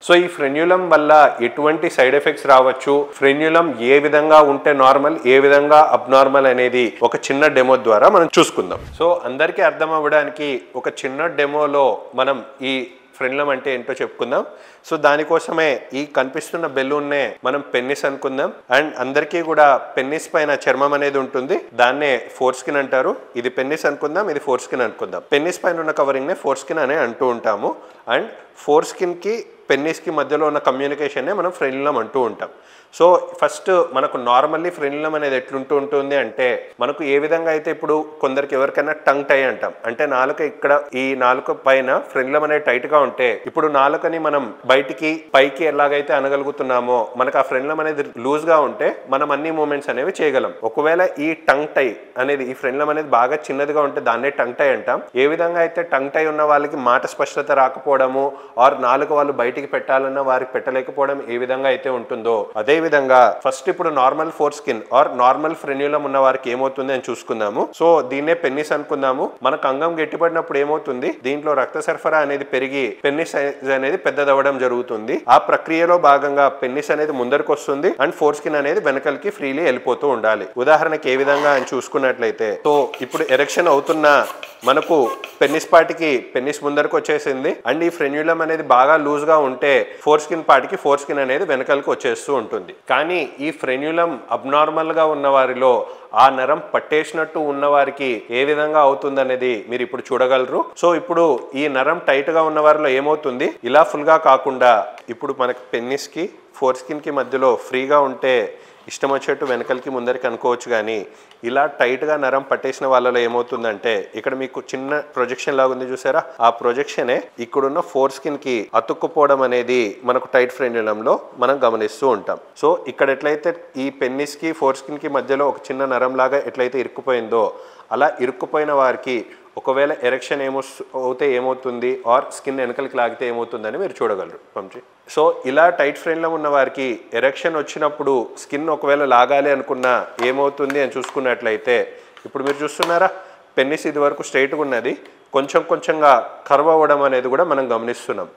So ఈ frenulum వల్ల ఎటువంటి సైడ్ ఎఫెక్ట్స్ రావచ్చు, ఫ్రెన్యులం ఏ విధంగా ఉంటే నార్మల్, ఏ విధంగా అబ్నార్మల్ అనేది ఒక చిన్న డెమో ద్వారా మనం చూసుకుందాం. సో అందరికీ అర్థం అవ్వడానికి ఒక చిన్న డెమోలో మనం ఈ ఫ్రెన్యులం అంటే ఏంటో చెప్పుకుందాం. సో దానికోసమే ఈ కనిపిస్తున్న బెలూన్నే మనం పెన్నిస్ అనుకుందాం. అండ్ అందరికీ కూడా పెన్నిస్ పైన చర్మం అనేది ఉంటుంది, దాన్నే ఫోర్ స్కిన్ అంటారు. ఇది పెన్నిస్ అనుకుందాం, ఇది ఫోర్ స్కిన్ అనుకుందాం. పెన్నిస్ పైన ఉన్న కవరింగ్ నే ఫోర్ స్కిన్ అనే అంటూ ఉంటాము. అండ్ ఫోర్ స్కిన్ కి పెన్నిస్ కి మధ్యలో ఉన్న కమ్యూనికేషన్ నే మనం ఫ్రెన్యులం అంటూ ఉంటాం. సో ఫస్ట్ మనకు నార్మల్లీ ఫ్రెన్యులం అనేది ఎట్లుంటూ ఉంటుంది అంటే, మనకు ఏ విధంగా అయితే ఇప్పుడు కొందరికి ఎవరికైనా టంగ్ టై అంటాం, అంటే నాలుక ఇక్కడ ఈ నాలుక పైన ఫ్రెన్యులం అనేది టైట్ గా ఉంటే, ఇప్పుడు నాలుకని మనం బయటికి పైకి ఎలాగైతే అనగలుగుతున్నామో మనకు ఆ ఫ్రెన్యులం అనేది లూజ్ గా ఉంటే మనం అన్ని మూమెంట్స్ అనేవి చేయగలం. ఒకవేళ ఈ టంగ్ టై అనేది, ఈ ఫ్రెన్యులం అనేది బాగా చిన్నదిగా ఉంటే దాన్నే టంగ్ టై అంటాం. ఏ విధంగా అయితే టంగ్ టై ఉన్న వాళ్ళకి మాట స్పష్టత రాకపోవడము, ఆర్ నాలుక వాళ్ళు బయటికి పెట్టాలన్నా వారికి పెట్టలేకపోవడం ఏ విధంగా అయితే ఉంటుందో, అదే విధంగా ఫస్ట్ ఇప్పుడు normal foreskin or normal frenulum ఉన్న వారికి ఏమవుతుంది అని చూసుకుందాము. సో దీన్నే పెన్నిస్ అనుకుందాము. మనకు అంగం గట్టిపడినప్పుడు ఏమవుతుంది, దీంట్లో రక్త సరఫరా అనేది పెరిగి పెన్నిస్ సైజ్ అనేది పెద్దదవ్వడం జరుగుతుంది. ఆ ప్రక్రియలో భాగంగా పెన్నిస్ అనేది ముందరికి వస్తుంది అండ్ ఫోర్ స్కిన్ అనేది వెనకలికి ఫ్రీలీ వెళ్ళిపోతూ ఉండాలి. ఉదాహరణకి ఏ విధంగా అని చూసుకున్నట్లయితే, సో ఇప్పుడు ఎరెక్షన్ అవుతున్న మనకు పెన్నిస్ పాటికి పెన్నిస్ ముందరకు వచ్చేసింది అండ్ ఈ ఫ్రెన్యులం అనేది బాగా లూజ్ గా ఉంటే ఫోర్ స్కిన్ పాటికి ఫోర్ స్కిన్ అనేది వెనకలకు వచ్చేస్తూ ఉంటుంది. కానీ ఈ ఫ్రెన్యులం అబ్నార్మల్ గా ఉన్న వారిలో ఆ నరం పట్టేసినట్టు ఉన్న వారికి ఏ విధంగా అవుతుంది అనేది మీరు ఇప్పుడు చూడగలరు. సో ఇప్పుడు ఈ నరం టైట్ గా ఉన్న వారిలో ఏమవుతుంది, ఇలా ఫుల్ గా కాకుండా ఇప్పుడు మనకి పెన్నిస్ కి ఫోర్ స్కిన్ కి మధ్యలో ఫ్రీగా ఉంటే ఇష్టం వచ్చేట్టు వెనకలికి ముందరికి అనుకోవచ్చు. కానీ ఇలా టైట్గా నరం పట్టేసిన వాళ్ళలో ఏమవుతుందంటే, ఇక్కడ మీకు చిన్న ప్రొజెక్షన్ లాగా ఉంది చూసారా, ఆ ప్రొజెక్షనే ఇక్కడున్న ఫోర్ స్కిన్ కి అతుక్కుపోవడం అనేది మనకు టైట్ ఫ్రెన్యులంలో మనం గమనిస్తూ ఉంటాం. సో ఇక్కడ ఎట్లయితే ఈ పెన్నిస్ కి ఫోర్ స్కిన్ కి మధ్యలో ఒక చిన్న నరం లాగా ఎట్లయితే ఇరుక్కుపోయిందో, అలా ఇరుక్కుపోయిన వారికి ఒకవేళ ఎరెక్షన్ అవుతే ఏమవుతుంది, ఆర్ స్కిన్ వెనకలికి లాగితే ఏమవుతుందని మీరు చూడగలరు పంచి. సో ఇలా టైట్ ఫ్రెన్యులం ఉన్న వారికి ఎరెక్షన్ వచ్చినప్పుడు స్కిన్ ఒకవేళ లాగాలి అనుకున్నా ఏమవుతుంది అని చూసుకున్నట్లయితే, ఇప్పుడు మీరు చూస్తున్నారా పెన్నిస్ ఇది వరకు స్ట్రైట్గా ఉన్నది, కొంచెం కొంచెంగా కర్వ్ అవ్వడం అనేది కూడా మనం గమనిస్తున్నాం.